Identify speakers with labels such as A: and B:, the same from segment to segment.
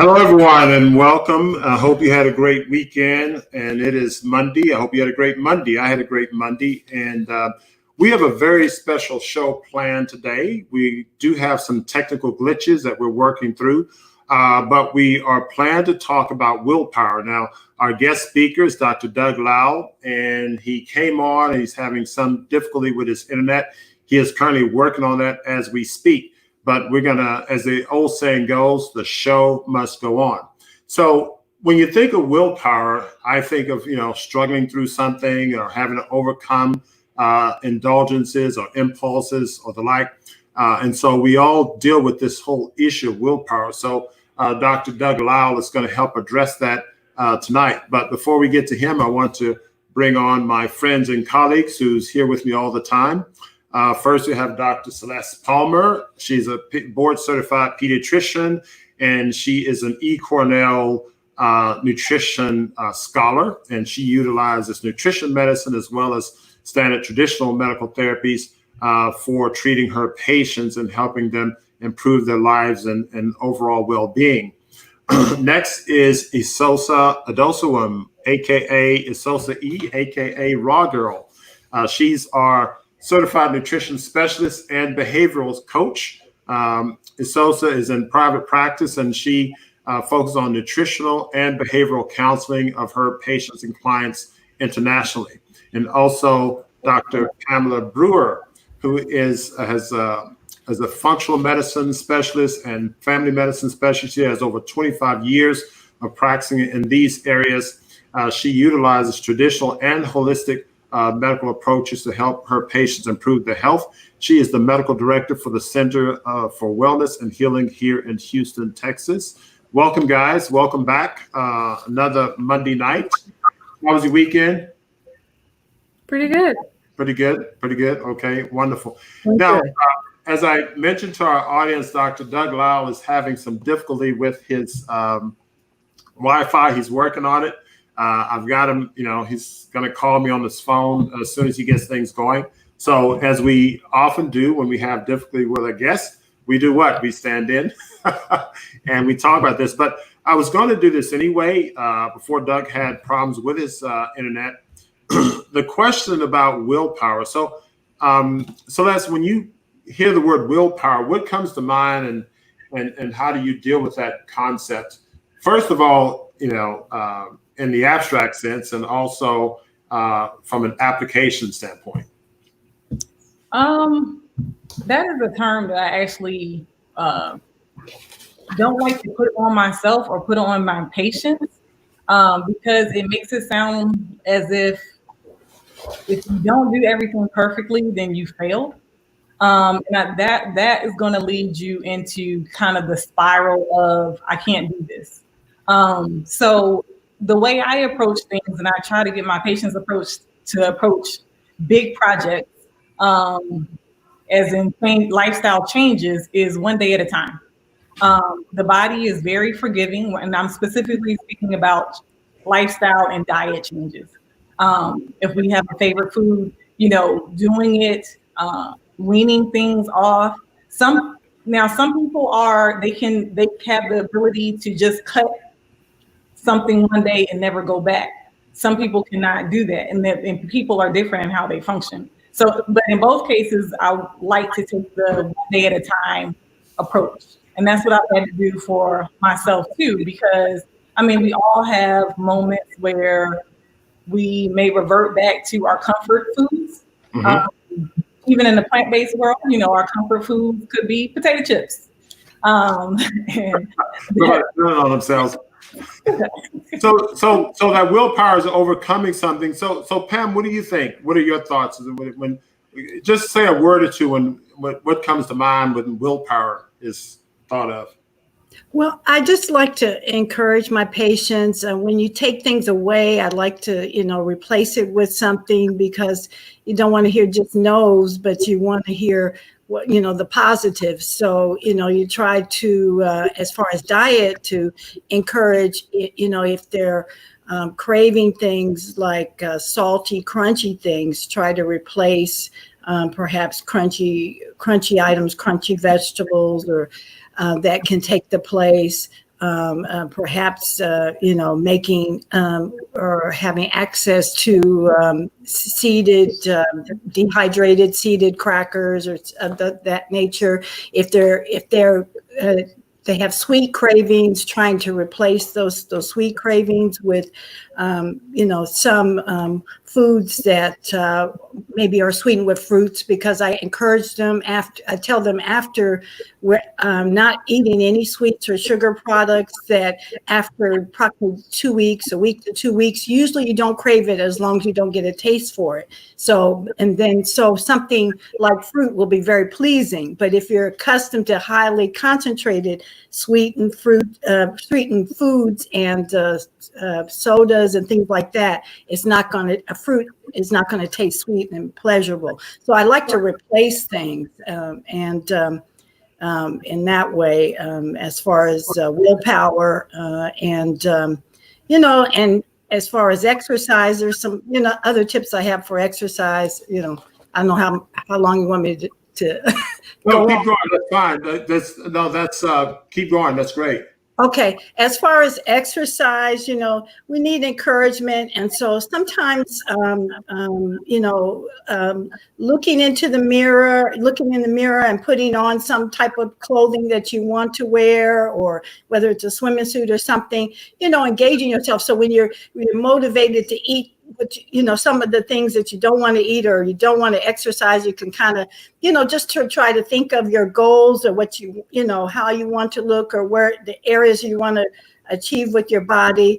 A: Hello, everyone, and welcome. I hope you had a great weekend, and it is Monday. I hope you had a great Monday. I had a great Monday, and we have a very special show planned today. We do have some technical glitches that we're working through, but we are planned to talk about willpower. Now, our guest speaker is Dr. Doug Lyle, and he came on, and he's having some difficulty with his internet. He is currently working on that as we speak. But we're going to, as the old saying goes, the show must go on. So when you think of willpower, I think of, struggling through something or having to overcome indulgences or impulses or the like. And so we all deal with this whole issue of willpower. So Dr. Doug Lyle is going to help address that tonight. But before we get to him, I want to bring on my friends and colleagues who's here with me all the time. First, we have Dr. Celeste Palmer. She's a board-certified pediatrician, and she is an Cornell nutrition scholar, and she utilizes nutrition medicine as well as standard traditional medical therapies for treating her patients and helping them improve their lives and overall well-being. Next is Isosa Adosawam, a.k.a. Isosa E, a.k.a. Raw Girl. She's our certified nutrition specialist and behavioral coach. Isosa is in private practice, and she focuses on nutritional and behavioral counseling of her patients and clients internationally. And also Dr. Pamela Brewer, who has a functional medicine specialist and family medicine specialist. She has over 25 years of practicing in these areas. She utilizes traditional and holistic medical approaches to help her patients improve their health. She is the medical director for the Center for Wellness and Healing here in Houston, Texas. Welcome, guys. Welcome back. Another Monday night. How was your weekend?
B: Pretty good.
A: Pretty good. Okay, wonderful. Now, as I mentioned to our audience, Dr. Doug Lyle is having some difficulty with his Wi-Fi. He's working on it. I've got him, he's going to call me on his phone as soon as he gets things going. So as we often do when we have difficulty with a guest, we do what? We stand in and we talk about this. But I was going to do this anyway before Doug had problems with his internet. The question about willpower. So that's when you hear the word willpower, what comes to mind and how do you deal with that concept? First of all, in the abstract sense, and also from an application standpoint?
B: That is a term that I actually don't like to put on myself or put on my patients because it makes it sound as if you don't do everything perfectly, then you failed. And that is going to lead you into kind of the spiral of, I can't do this. So the way I approach things, and I try to get my patients to approach big projects, as in lifestyle changes, is one day at a time. The body is very forgiving, and I'm specifically speaking about lifestyle and diet changes. If we have a favorite food, doing it, weaning things off. Some people they have the ability to just cut something one day and never go back. Some people cannot do that, and people are different in how they function. So, but in both cases, I like to take the one day at a time approach, and that's what I've had to do for myself too. Because we all have moments where we may revert back to our comfort foods. Mm-hmm. Even in the plant-based world, our comfort foods could be potato chips.
A: On themselves. So that willpower is overcoming something. So Pam, what do you think? What are your thoughts when just say a word or two when what comes to mind when willpower is thought of?
C: Well, I just like to encourage my patients. When you take things away, I'd like to, replace it with something, because you don't want to hear just no's, but you want to hear what, the positives. So, you try to, as far as diet, to encourage, if they're craving things like salty, crunchy things, try to replace perhaps crunchy items, crunchy vegetables, or that can take the place. perhaps, making or having access to dehydrated seeded crackers or of that nature. If they have sweet cravings, trying to replace those sweet cravings with, some foods that maybe are sweetened with fruits, because I encourage them I tell them after not eating any sweets or sugar products, that after approximately 2 weeks, a week to 2 weeks, usually you don't crave it as long as you don't get a taste for it. So something like fruit will be very pleasing. But if you're accustomed to highly concentrated sweetened foods and sodas and things like that, fruit is not going to taste sweet and pleasurable. So I like to replace things in that way, as far as willpower and as far as exercise. There's some other tips I have for exercise. I don't know how long you want me to
A: No, keep going. That's fine. Keep going. That's great.
C: Okay. As far as exercise, we need encouragement. And so sometimes, looking in the mirror and putting on some type of clothing that you want to wear, or whether it's a swimming suit or something, engaging yourself. So when you're motivated to eat, some of the things that you don't want to eat or you don't want to exercise, you can kind of, just to try to think of your goals or what how you want to look, or where the areas you want to achieve with your body.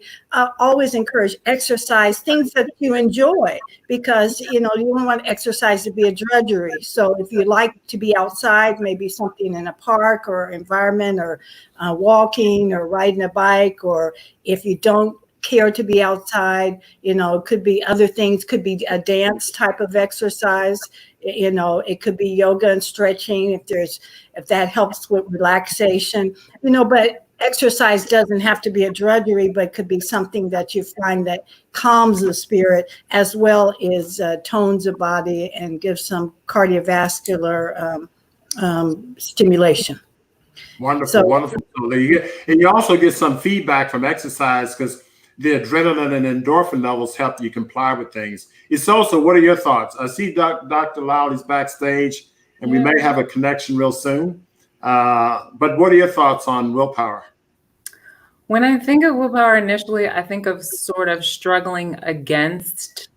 C: Always encourage exercise, things that you enjoy, because, you don't want exercise to be a drudgery. So if you like to be outside, maybe something in a park or environment, or walking or riding a bike, or if you don't care to be outside, it could be other things, could be a dance type of exercise, it could be yoga and stretching if that helps with relaxation, but exercise doesn't have to be a drudgery, but could be something that you find that calms the spirit, as well as tones the body and gives some cardiovascular stimulation.
A: Wonderful, wonderful. And you also get some feedback from exercise, because the adrenaline and endorphin levels help you comply with things. It's also, what are your thoughts? I see Dr. Lyle is backstage, and we may have a connection real soon. But what are your thoughts on willpower?
D: When I think of willpower initially, I think of sort of struggling against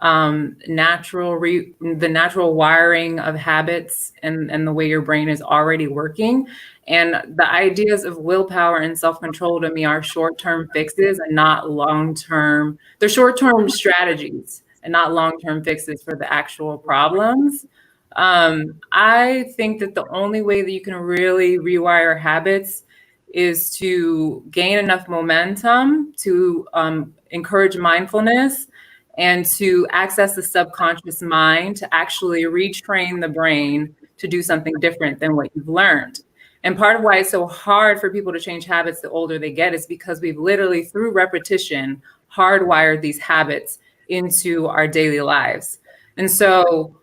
D: the natural wiring of habits and the way your brain is already working. And the ideas of willpower and self-control to me are short-term fixes and not long-term. They're short-term strategies and not long-term fixes for the actual problems. I think that the only way that you can really rewire habits is to gain enough momentum to encourage mindfulness and to access the subconscious mind to actually retrain the brain to do something different than what you've learned. And part of why it's so hard for people to change habits the older they get is because we've literally, through repetition, hardwired these habits into our daily lives. And so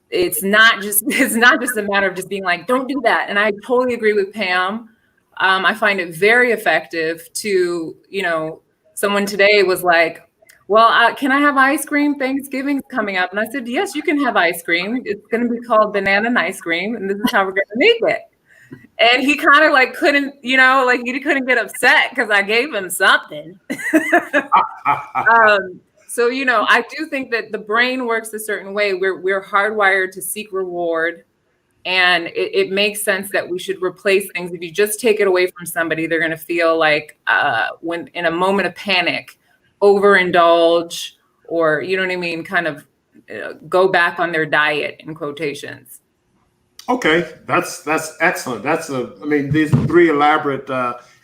D: it's not just a matter of just being like, don't do that. And I totally agree with Pam. I find it very effective to, someone today was like, well, can I have ice cream? Thanksgiving's coming up. And I said, yes, you can have ice cream. It's going to be called banana and ice cream. And this is how we're going to make it. And he kind of like couldn't, he couldn't get upset because I gave him something. So, I do think that the brain works a certain way. We're hardwired to seek reward. And it makes sense that we should replace things. If you just take it away from somebody, they're going to feel like when in a moment of panic, overindulge, or, kind of go back on their diet, in quotations.
A: Okay, that's excellent. These three elaborate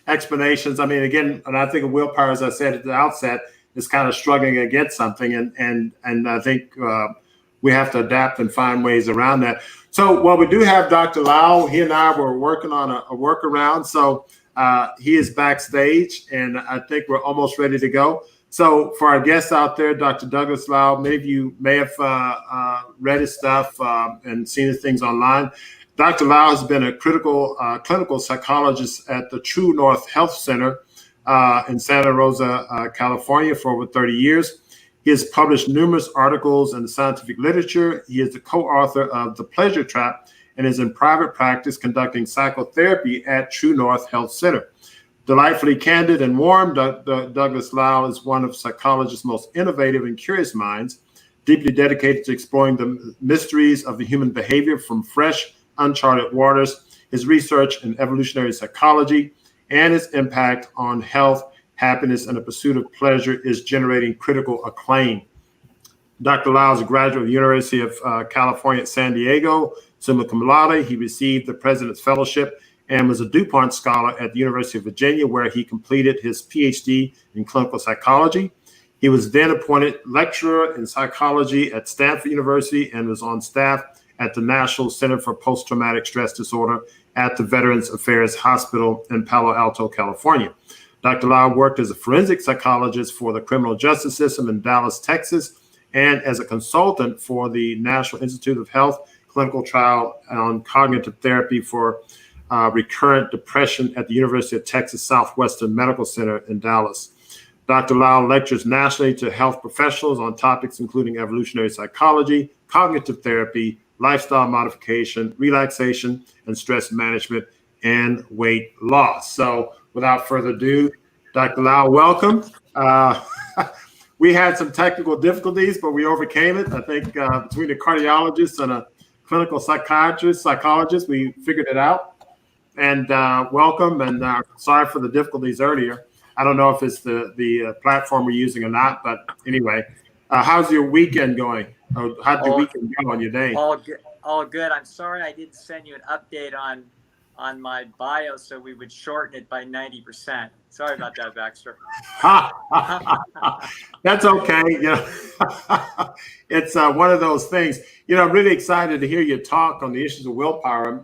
A: explanations. Again, and I think of willpower, as I said at the outset, is kind of struggling against something, and I think we have to adapt and find ways around that. So, while we do have Dr. Lyle, he and I were working on a workaround. So he is backstage, and I think we're almost ready to go. So for our guests out there, Dr. Douglas Lyle, many of you may have read his stuff and seen his things online. Dr. Lyle has been a clinical psychologist at the True North Health Center in Santa Rosa, California for over 30 years. He has published numerous articles in the scientific literature. He is the co-author of The Pleasure Trap and is in private practice conducting psychotherapy at True North Health Center. Delightfully candid and warm, Douglas Lyle is one of psychologists' most innovative and curious minds, deeply dedicated to exploring the mysteries of the human behavior from fresh, uncharted waters. His research in evolutionary psychology and its impact on health, happiness, and the pursuit of pleasure is generating critical acclaim. Dr. Lyle is a graduate of the University of California at San Diego, summa cum laude. He received the President's Fellowship and was a DuPont Scholar at the University of Virginia, where he completed his PhD in clinical psychology. He was then appointed lecturer in psychology at Stanford University and was on staff at the National Center for Post-Traumatic Stress Disorder at the Veterans Affairs Hospital in Palo Alto, California. Dr. Lyle worked as a forensic psychologist for the criminal justice system in Dallas, Texas, and as a consultant for the National Institute of Health clinical trial on cognitive therapy for recurrent depression at the University of Texas Southwestern Medical Center in Dallas. Dr. Lyle lectures nationally to health professionals on topics including evolutionary psychology, cognitive therapy, lifestyle modification, relaxation, and stress management, and weight loss. So without further ado, Dr. Lyle, welcome. We had some technical difficulties, but we overcame it. I think between the cardiologist and a clinical psychologist, we figured it out. And welcome, and sorry for the difficulties earlier. I don't know if it's the platform we're using or not, but anyway, how's your weekend going? How'd your weekend go on your day?
E: All good. I'm sorry I didn't send you an update on my bio, so we would shorten it by 90%. Sorry about that, Baxter.
A: That's okay. You know, it's one of those things. You know, I'm really excited to hear you talk on the issues of willpower.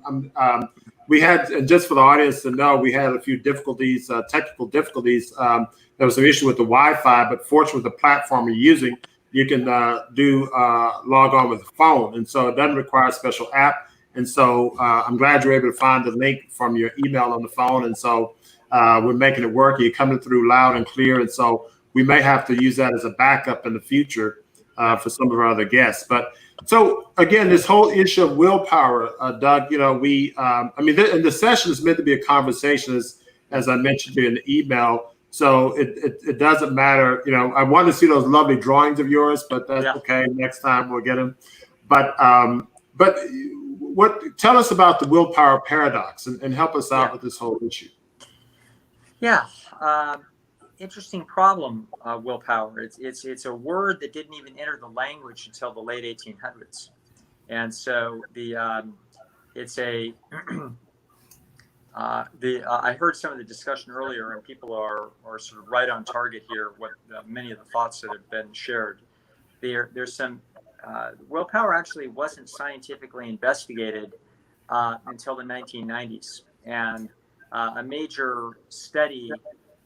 A: We had, and just for the audience to know, we had a few difficulties, technical difficulties. There was an issue with the Wi-Fi, but fortunately, with the platform you're using, you can log on with the phone, and so it doesn't require a special app. And so I'm glad you're able to find the link from your email on the phone. And so we're making it work. You're coming through loud and clear. And so we may have to use that as a backup in the future for some of our other guests. But so again, this whole issue of willpower, Doug, you know, and the session is meant to be a conversation, as I mentioned to you in the email. So it doesn't matter. You know, I want to see those lovely drawings of yours, but that's okay. Next time we'll get them. But tell us about the willpower paradox and help us out with this whole issue.
E: Yeah, interesting problem. Willpower. It's a word that didn't even enter the language until the late 1800s, and so I heard some of the discussion earlier, and people are sort of right on target here. What many of the thoughts that have been shared. There's some. Willpower actually wasn't scientifically investigated until the 1990s, and a major study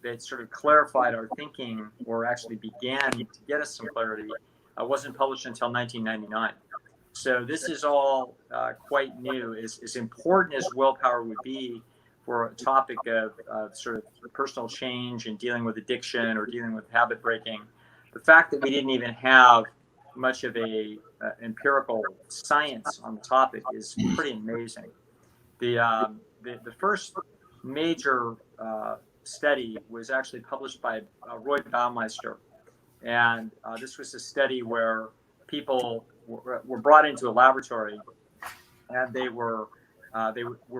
E: that sort of clarified our thinking, or actually began to get us some clarity, wasn't published until 1999. So this is all quite new. As important as willpower would be for a topic of sort of personal change and dealing with addiction or dealing with habit breaking, the fact that we didn't even have much of a empirical science on the topic is pretty amazing. The first major study was actually published by Roy Baumeister, and this was a study where people were brought into a laboratory, and they were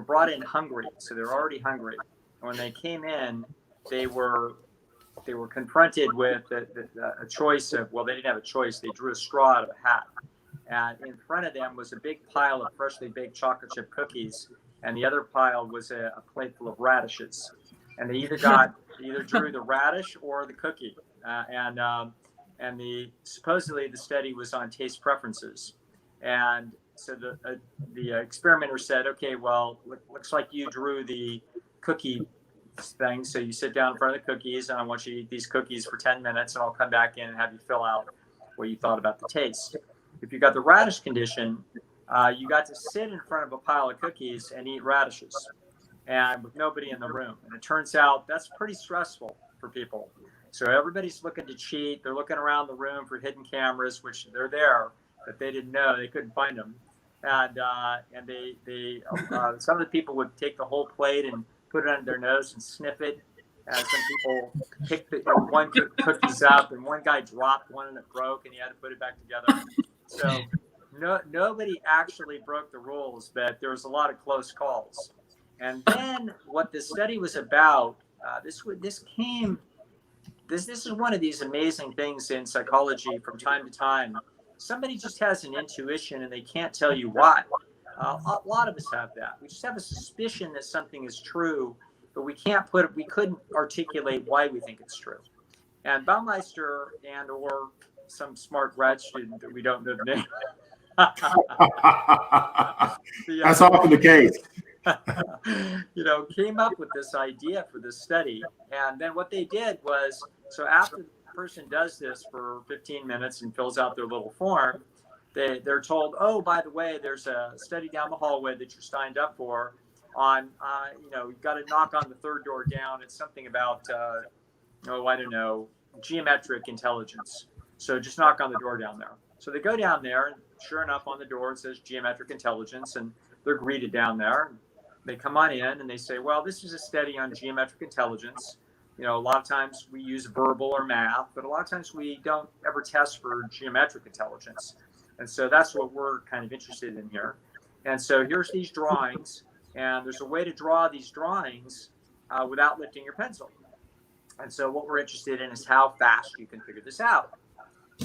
E: brought in hungry, so they were already hungry. And when they came in, they were confronted with a choice of, well, they didn't have a choice. They drew a straw out of a hat. And in front of them was a big pile of freshly baked chocolate chip cookies. And the other pile was a plate full of radishes. And they either drew the radish or the cookie. Supposedly the study was on taste preferences. And so the experimenter said, okay, well, looks like you drew the cookie thing. So you sit down in front of the cookies, and I want you to eat these cookies for 10 minutes, and I'll come back in and have you fill out what you thought about the taste. If you got the radish condition, you got to sit in front of a pile of cookies and eat radishes, and with nobody in the room. And it turns out that's pretty stressful for people. So everybody's looking to cheat. They're looking around the room for hidden cameras, which they're there, but they didn't know. They couldn't find them. And some of the people would take the whole plate and put it under their nose and sniff it. And some people picked one cookies up, and one guy dropped one and it broke, and he had to put it back together. So nobody actually broke the rules, but there was a lot of close calls. And then what the study was about, this is one of these amazing things in psychology. From time to time, somebody just has an intuition and they can't tell you why. A lot of us have that. We just have a suspicion that something is true, but we couldn't articulate why we think it's true. And Baumeister or some smart grad student that we don't know the name.
A: That's often the case.
E: Came up with this idea for this study. And then what they did was, so after the person does this for 15 minutes and fills out their little form, they're told, oh, by the way, there's a study down the hallway that you're signed up for on, you've got to knock on the third door down. It's something about, geometric intelligence. So just knock on the door down there. So they go down there, and sure enough, on the door, it says geometric intelligence, and they're greeted down there. They come on in and they say, well, this is a study on geometric intelligence. A lot of times we use verbal or math, but a lot of times we don't ever test for geometric intelligence. And so that's what we're kind of interested in here. And so here's these drawings, and there's a way to draw these drawings without lifting your pencil. And so what we're interested in is how fast you can figure this out.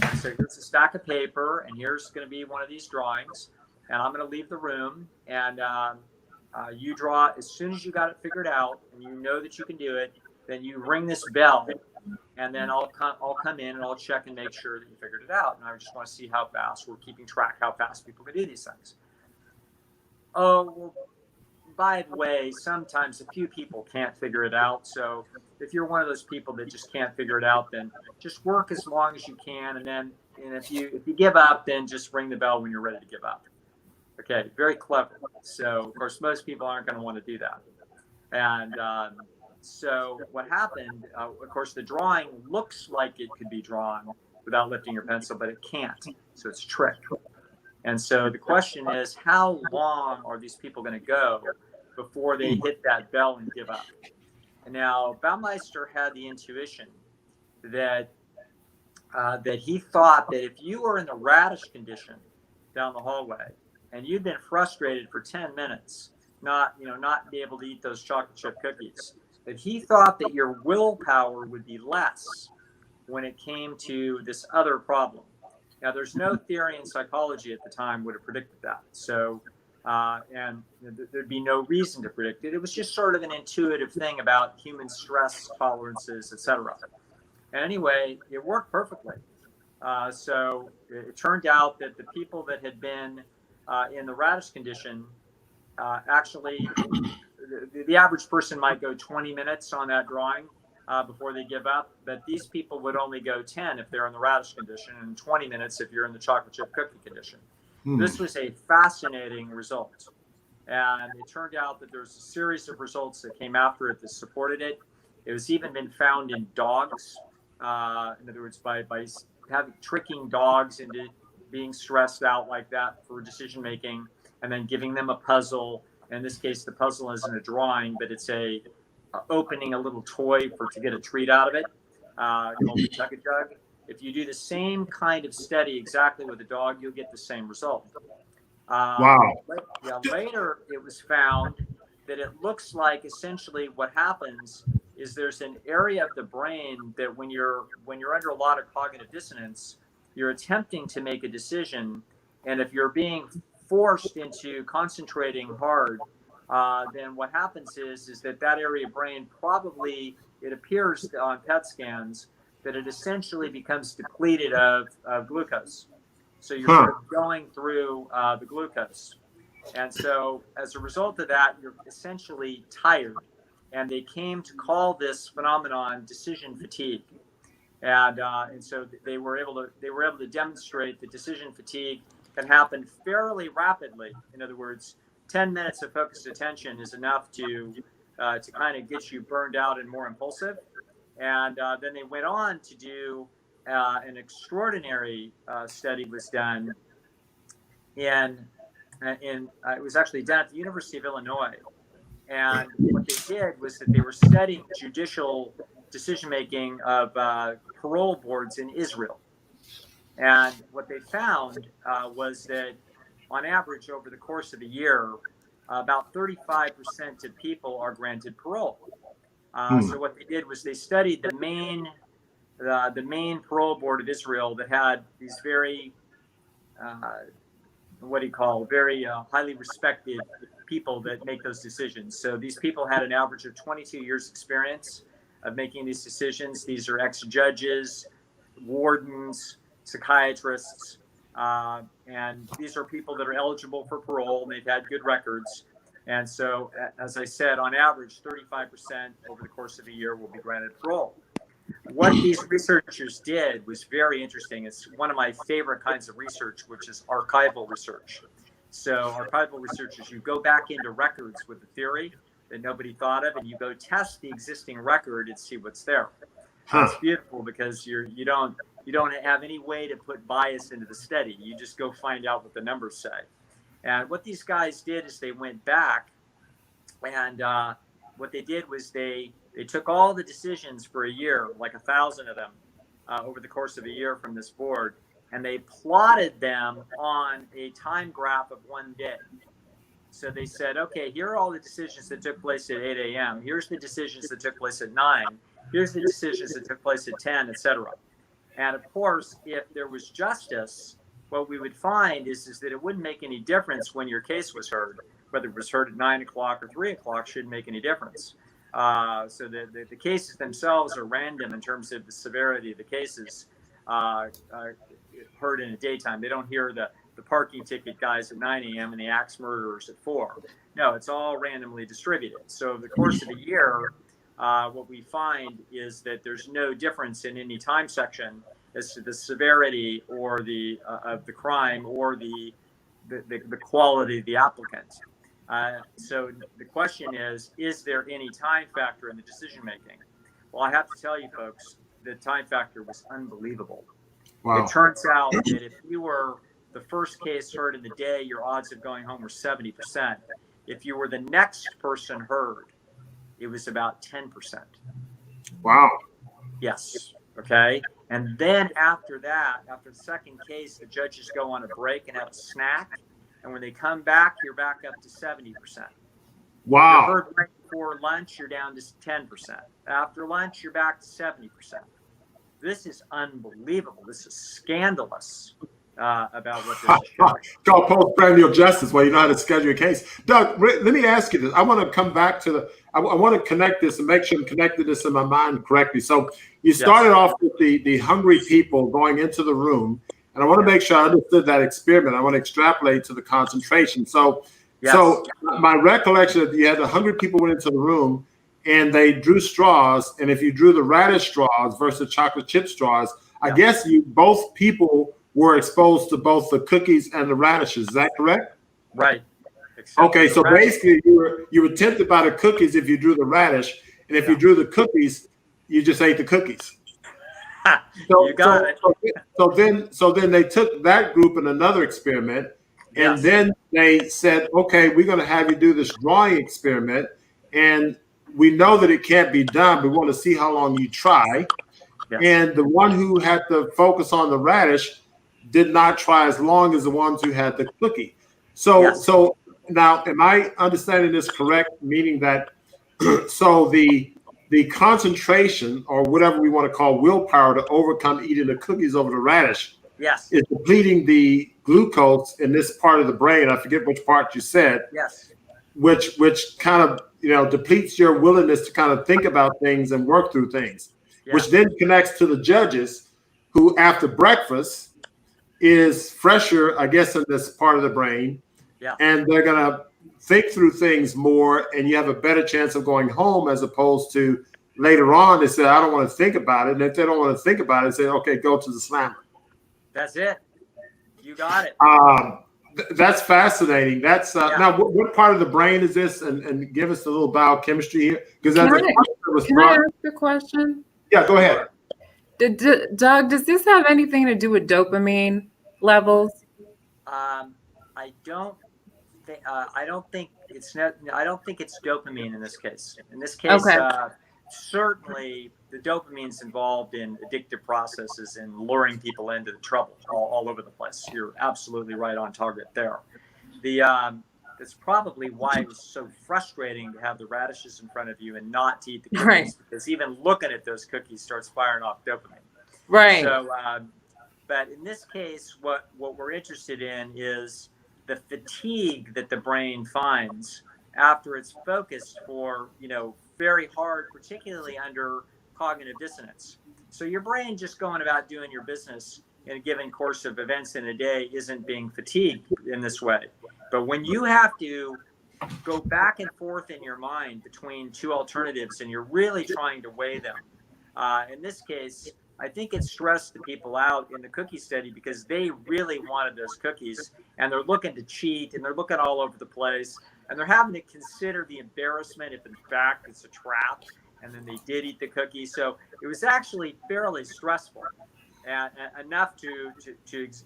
E: And so here's a stack of paper, and here's going to be one of these drawings. And I'm going to leave the room, and you draw as soon as you got it figured out, and you know that you can do it. Then you ring this bell, and then I'll come in and I'll check and make sure that you figured it out. And I just want to see how fast we're keeping track, how fast people can do these things. Oh, well, by the way, sometimes a few people can't figure it out. So if you're one of those people that just can't figure it out, then just work as long as you can. And if you give up, then just ring the bell when you're ready to give up. Okay, very clever. So of course, most people aren't going to want to do that. And so what happened, of course, the drawing looks like it could be drawn without lifting your pencil, but it can't. So it's a trick. And so the question is, how long are these people going to go before they hit that bell and give up? And now Baumeister had the intuition that he thought that if you were in the radish condition down the hallway and you'd been frustrated for 10 minutes, not be able to eat those chocolate chip cookies, that he thought that your willpower would be less when it came to this other problem. Now, there's no theory in psychology at the time would have predicted that. So, and there'd be no reason to predict it. It was just sort of an intuitive thing about human stress tolerances, etc. And anyway, it worked perfectly. So it turned out that the people that had been in the radish condition, actually, the average person might go 20 minutes on that drawing before they give up, but these people would only go 10 if they're in the radish condition, and 20 minutes if you're in the chocolate chip cookie condition. This was a fascinating result, and it turned out that there's a series of results that came after it that supported it. It was even been found in dogs, in other words, by tricking dogs into being stressed out like that for decision making, and then giving them a puzzle. In this case, the puzzle isn't a drawing, but it's opening a little toy to get a treat out of it, called the Chug-a-Jug. If you do the same kind of study exactly with a dog, you'll get the same result.
A: Wow.
E: Later, it was found that it looks like essentially what happens is there's an area of the brain that when you're under a lot of cognitive dissonance, you're attempting to make a decision, and if you're being forced into concentrating hard, then what happens is that area of brain probably, it appears on PET scans that it essentially becomes depleted of glucose. So you're sort of going through the glucose. And so as a result of that, you're essentially tired. And they came to call this phenomenon decision fatigue. And so they were able to demonstrate that decision fatigue can happen fairly rapidly. In other words, 10 minutes of focused attention is enough to kind of get you burned out and more impulsive. And then they went on to do an extraordinary study was done it was actually done at the University of Illinois. And what they did was that they were studying judicial decision-making of parole boards in Israel. And what they found was that on average over the course of a year, about 35% of people are granted parole. So what they did was they studied the main parole board of Israel that had these very, very highly respected people that make those decisions. So these people had an average of 22 years experience of making these decisions. These are ex-judges, wardens, psychiatrists, and these are people that are eligible for parole, and they've had good records. And so, as I said, on average, 35% over the course of a year will be granted parole. What these researchers did was very interesting. It's one of my favorite kinds of research, which is archival research. So archival research is you go back into records with a theory that nobody thought of, and you go test the existing record and see what's there. It's beautiful because you don't have any way to put bias into the study. You just go find out what the numbers say. And what these guys did is they went back, and what they did was they took all the decisions for a year, like 1,000 of them, over the course of a year from this board, and they plotted them on a time graph of one day. So they said, okay, here are all the decisions that took place at 8 a.m. Here's the decisions that took place at 9. Here's the decisions that took place at 10, etc. And of course, if there was justice, what we would find is that it wouldn't make any difference when your case was heard. Whether it was heard at 9 o'clock or 3 o'clock shouldn't make any difference. So the cases themselves are random in terms of the severity of the cases heard in the daytime. They don't hear the parking ticket guys at 9 a.m. and the axe murderers at 4. No, it's all randomly distributed. So over the course of a year, what we find is that there's no difference in any time section as to the severity or of the crime or the quality of the applicant. So the question is there any time factor in the decision making? Well, I have to tell you folks, the time factor was unbelievable. Wow. It turns out that if you were the first case heard in the day, your odds of going home were 70%. If you were the next person heard, it was about 10%.
A: Wow.
E: Yes. Okay. And then after that, after the second case, the judges go on a break and have a snack. And when they come back, you're back up to 70%.
A: Wow.
E: If you're heard right before lunch, you're down to 10%. After lunch, you're back to 70%. This is unbelievable. This is scandalous about what this is showing.
A: It's called postprandial justice, where you know how to schedule a case. Doug, let me ask you this. I want to come back to I want to connect this and make sure I'm connected this in my mind correctly. So you started off with the hungry people going into the room, and I want to make sure I understood that experiment. I want to extrapolate to the concentration. So my recollection is you had the hungry people went into the room, and they drew straws, and if you drew the radish straws versus chocolate chip straws, I guess both people were exposed to both the cookies and the radishes. Is that correct?
E: Right.
A: Okay, so basically you were tempted by the cookies if you drew the radish, and if you drew the cookies, you just ate the cookies.
E: You got it.
A: So then they took that group in another experiment, and then they said, okay, we're going to have you do this drawing experiment, and we know that it can't be done. We want to see how long you try. Yes. And the one who had to focus on the radish did not try as long as the ones who had the cookie. So now, am I understanding this correct? Meaning that, so the concentration, or whatever we want to call willpower, to overcome eating the cookies over the radish, is depleting the glucose in this part of the brain. I forget which part you said.
E: Yes.
A: Which kind of depletes your willingness to kind of think about things and work through things, which then connects to the judges, who after breakfast is fresher, I guess, in this part of the brain, and they're gonna think through things more, and you have a better chance of going home, as opposed to later on they say, I don't want to think about it, and if they don't want to think about it, say, okay, go to the slammer.
E: That's it. You got it.
A: That's fascinating. That's now. What part of the brain is this? And give us a little biochemistry here, because
D: Can I ask a question?
A: Yeah, go ahead.
D: Doug, does this have anything to do with dopamine levels?
E: I don't think it's dopamine in this case. In this case,
D: Okay.
E: certainly the dopamine's involved in addictive processes and luring people into the trouble all over the place. You're absolutely right on target there. That's probably why it was so frustrating to have the radishes in front of you and not to eat the cookies,
D: Right.
E: because even looking at those cookies starts firing off dopamine.
D: Right.
E: So, but in this case, what we're interested in is the fatigue that the brain finds after it's focused for, very hard, particularly under cognitive dissonance. So your brain just going about doing your business in a given course of events in a day isn't being fatigued in this way. But when you have to go back and forth in your mind between two alternatives and you're really trying to weigh them, in this case, I think it stressed the people out in the cookie study because they really wanted those cookies and they're looking to cheat and they're looking all over the place and they're having to consider the embarrassment if in fact it's a trap, and then they did eat the cookie. So it was actually fairly stressful and enough to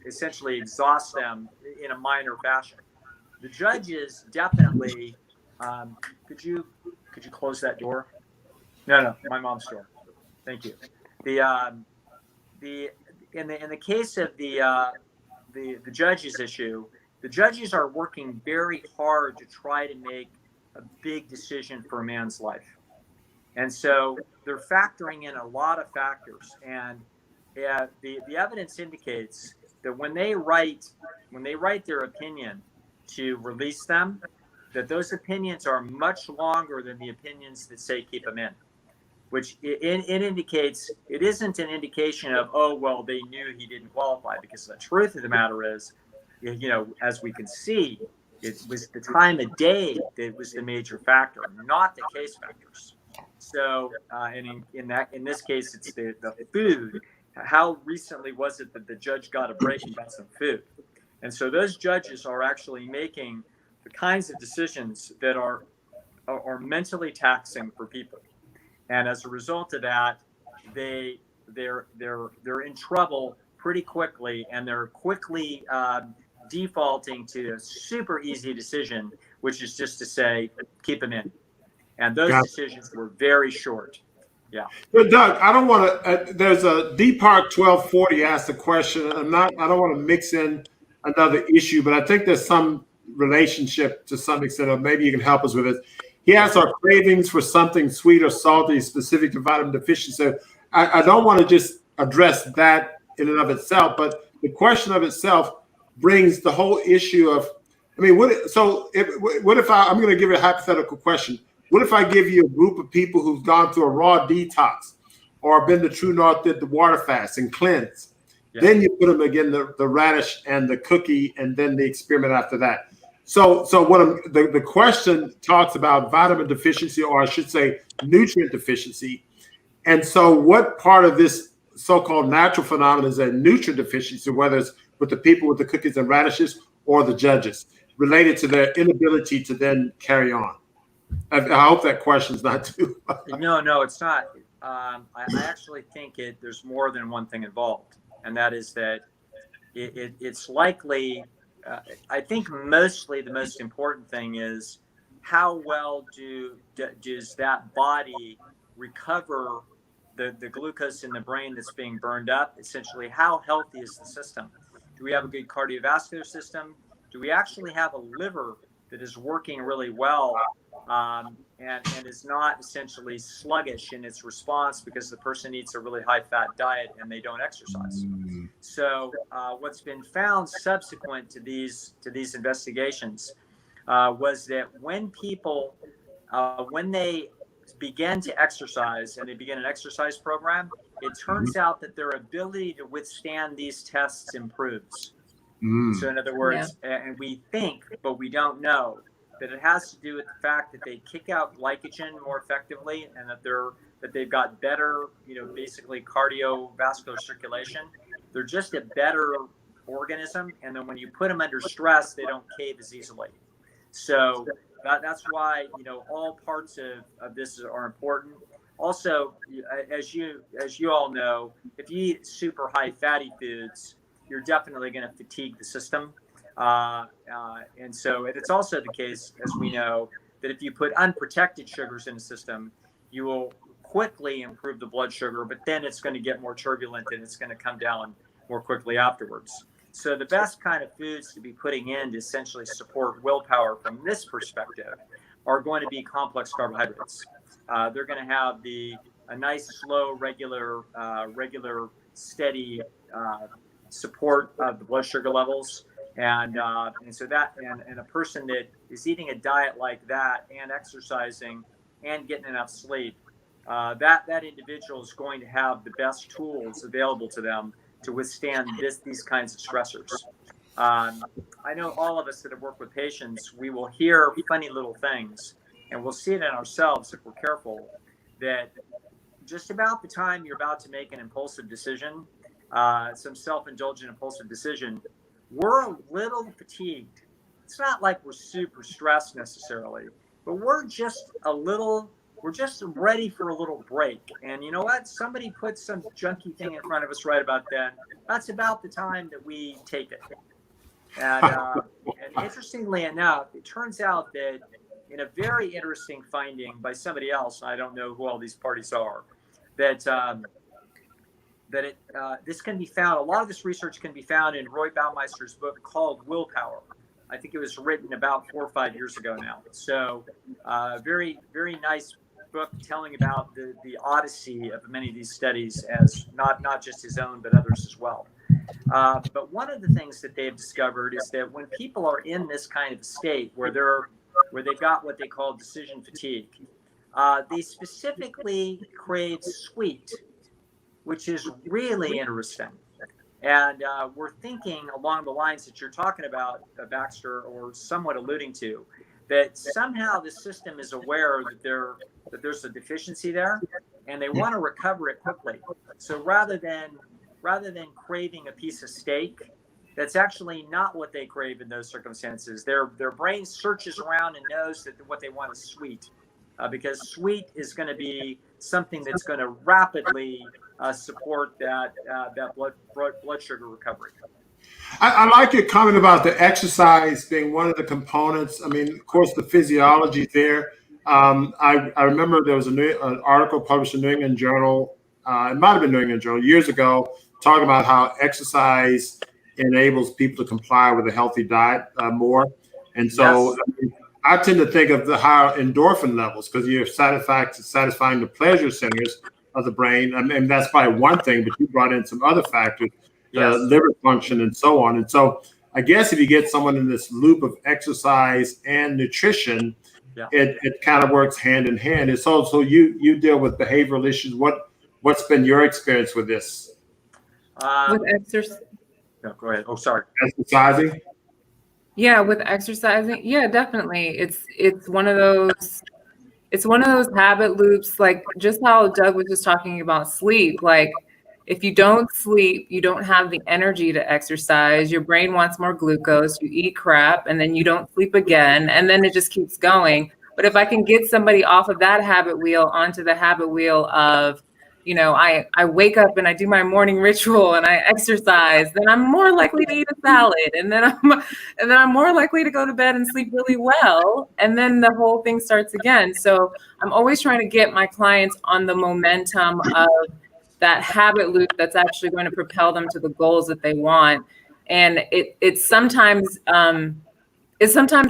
E: essentially exhaust them in a minor fashion. The judges definitely, could you close that door? No, my mom's door. Thank you. In the case of the judges issue, the judges are working very hard to try to make a big decision for a man's life, and so they're factoring in a lot of factors. And the evidence indicates that when they write their opinion to release them, that those opinions are much longer than the opinions that say keep them in. Which it indicates, it isn't an indication of, oh, well, they knew he didn't qualify, because the truth of the matter is, as we can see, it was the time of day that was the major factor, not the case factors. So, and in this case, it's the food. How recently was it that the judge got a break and got some food? And so those judges are actually making the kinds of decisions that are mentally taxing for people. And as a result of that, they're in trouble pretty quickly, and they're quickly defaulting to a super easy decision, which is just to say keep them in. And those decisions were very short. Yeah.
A: But Doug, I don't want to. There's a D Park 1240 asked a question. I don't want to mix in another issue, but I think there's some relationship to some extent, or maybe you can help us with it. He has our cravings for something sweet or salty specific to vitamin deficiency. So I don't want to just address that in and of itself, but the question of itself brings the whole issue of, what if I'm going to give you a hypothetical question. What if I give you a group of people who've gone through a raw detox or been to True North, did the water fast and cleanse? Yeah. Then you put them again, the radish and the cookie, and then the experiment after that. So what the question talks about vitamin deficiency, or I should say nutrient deficiency. And so what part of this so-called natural phenomenon is a nutrient deficiency, whether it's with the people with the cookies and radishes or the judges, related to their inability to then carry on? I hope that question's not too.
E: No, it's not. I actually think there's more than one thing involved, and that is that it's likely. I think mostly the most important thing is how well does that body recover the glucose in the brain that's being burned up? Essentially, how healthy is the system? Do we have a good cardiovascular system? Do we actually have a liver that is working really well and is not essentially sluggish in its response because the person eats a really high-fat diet and they don't exercise? So what's been found subsequent to these investigations was that when people, when they begin to exercise and they begin an exercise program, it turns out that their ability to withstand these tests improves. So in other words, and we think, but we don't know, that it has to do with the fact that they kick out glycogen more effectively, and that they've got better, basically cardiovascular circulation. They're just a better organism, and then when you put them under stress, they don't cave as easily. So that's why, you know, all parts of this are important. Also, as you all know, if you eat super high fatty foods, you're definitely going to fatigue the system. And so it's also the case, as we know, that if you put unprotected sugars in the system, you will quickly improve the blood sugar, but then it's going to get more turbulent and it's going to come down more quickly afterwards. So the best kind of foods to be putting in to essentially support willpower from this perspective are going to be complex carbohydrates. They're going to have a nice, slow, regular, steady support of the blood sugar levels. And so that, and a person that is eating a diet like that and exercising and getting enough sleep, that individual is going to have the best tools available to them to withstand these kinds of stressors. I know all of us that have worked with patients, we will hear funny little things, and we'll see it in ourselves if we're careful, that just about the time you're about to make an impulsive decision, some self-indulgent impulsive decision, we're a little fatigued. It's not like we're super stressed necessarily, but we're just ready for a little break. And you know what? Somebody puts some junky thing in front of us right about then. That's about the time that we take it. And interestingly enough, it turns out that in a very interesting finding by somebody else, I don't know who all these parties are, that this can be found, a lot of this research can be found in Roy Baumeister's book called Willpower. I think it was written about 4 or 5 years ago now. So very, very nice book telling about the odyssey of many of these studies, as not just his own, but others as well. But one of the things that they've discovered is that when people are in this kind of state where they've got what they call decision fatigue, they specifically crave sweet, which is really interesting. And we're thinking along the lines that you're talking about, Baxter, or somewhat alluding to, that somehow the system is aware that there's a deficiency there, and they want to recover it quickly. So rather than craving a piece of steak, that's actually not what they crave in those circumstances. Their brain searches around and knows that what they want is sweet, because sweet is going to be something that's going to rapidly support that blood sugar recovery.
A: I like your comment about the exercise being one of the components. I mean, of course, the physiology is there. I remember there was an article published in New England Journal, it might have been New England Journal, years ago, talking about how exercise enables people to comply with a healthy diet more. And so yes. I tend to think of the higher endorphin levels because you're satisfying the pleasure centers of the brain. I mean, that's probably one thing, but you brought in some other factors, yes. Liver function and so on. And so I guess if you get someone in this loop of exercise and nutrition, yeah. it kind of works hand in hand. And so you deal with behavioral issues. What's been your experience with this?
D: With exercise.
E: No, go ahead. Oh, sorry.
A: Exercising?
D: Yeah, with exercising. Yeah, definitely. It's one of those habit loops, like just how Doug was just talking about sleep. Like if you don't sleep, you don't have the energy to exercise. Your brain wants more glucose. You eat crap and then you don't sleep again. And then it just keeps going. But if I can get somebody off of that habit wheel onto the habit wheel of, you know, I wake up and I do my morning ritual and I exercise, then I'm more likely to eat a salad. And then I'm more likely to go to bed and sleep really well. And then the whole thing starts again. So I'm always trying to get my clients on the momentum of that habit loop that's actually going to propel them to the goals that they want. And it sometimes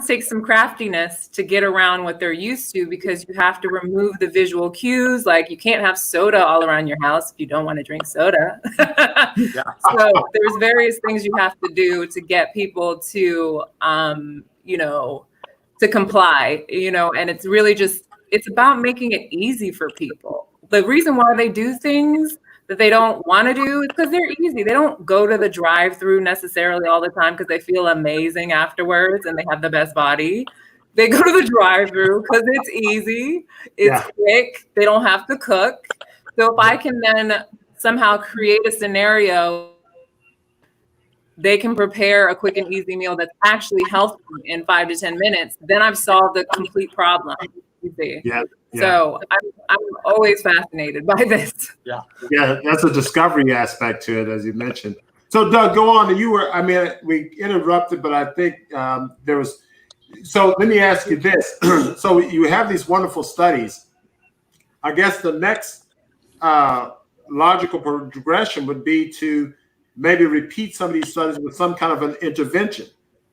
D: takes some craftiness to get around what they're used to, because you have to remove the visual cues. Like you can't have soda all around your house if you don't want to drink soda. Yeah. So there's various things you have to do to get people to, to comply, and it's really it's about making it easy for people. The reason why they do things that they don't want to do is because they're easy. They don't go to the drive-through necessarily all the time because they feel amazing afterwards and they have the best body. They go to the drive-through because it's easy, it's quick, they don't have to cook. So if I can then somehow create a scenario they can prepare a quick and easy meal that's actually healthy in 5 to 10 minutes, then I've solved the complete problem. You see?
A: Yeah.
D: So I'm always fascinated by this.
A: Yeah, that's a discovery aspect to it, as you mentioned. So Doug, go on. We interrupted, but I think there was. So let me ask you this. So you have these wonderful studies. I guess the next logical progression would be to maybe repeat some of these studies with some kind of an intervention.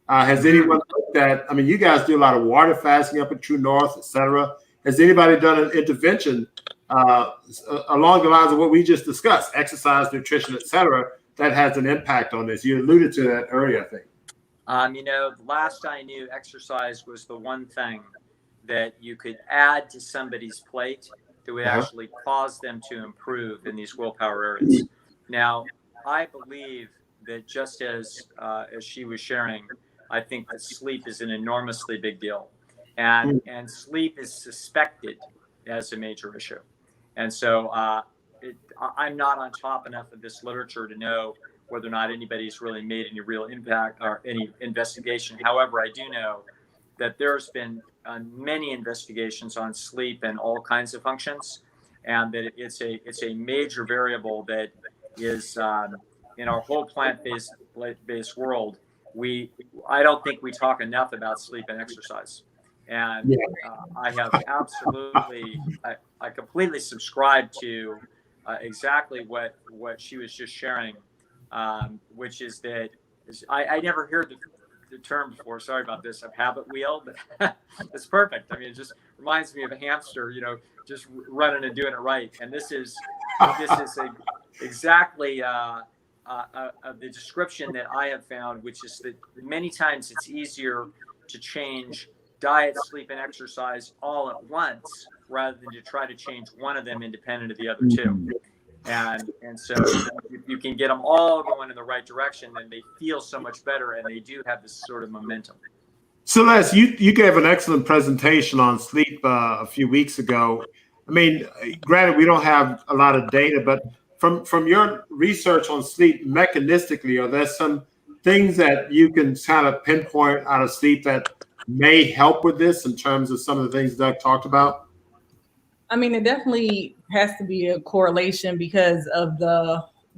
A: Has anyone looked at, you guys do a lot of water fasting up at True North, et cetera. Has anybody done an intervention along the lines of what we just discussed, exercise, nutrition, et cetera, that has an impact on this? You alluded to that earlier, I think.
E: The last I knew, exercise was the one thing that you could add to somebody's plate that would actually cause them to improve in these willpower areas. Now, I believe that just as she was sharing, I think that sleep is an enormously big deal. And sleep is suspected as a major issue. And so I'm not on top enough of this literature to know whether or not anybody's really made any real impact or any investigation. However, I do know that there's been many investigations on sleep and all kinds of functions, and that it's a major variable that is in our whole plant-based world. I don't think we talk enough about sleep and exercise. And I have absolutely, I completely subscribe to exactly what she was just sharing, which is that I never heard the term before. Sorry about this. A habit wheel, but it's perfect. It just reminds me of a hamster, just running and doing it right. And this is exactly the description that I have found, which is that many times it's easier to change diet, sleep, and exercise all at once rather than to try to change one of them independent of the other two. And so you can get them all going in the right direction, and they feel so much better, and they do have this sort of momentum.
A: Celeste, you gave an excellent presentation on sleep a few weeks ago. Granted, we don't have a lot of data, but from your research on sleep mechanistically, are there some things that you can kind of pinpoint out of sleep that may help with this in terms of some of the things Doug talked about?
B: It definitely has to be a correlation because of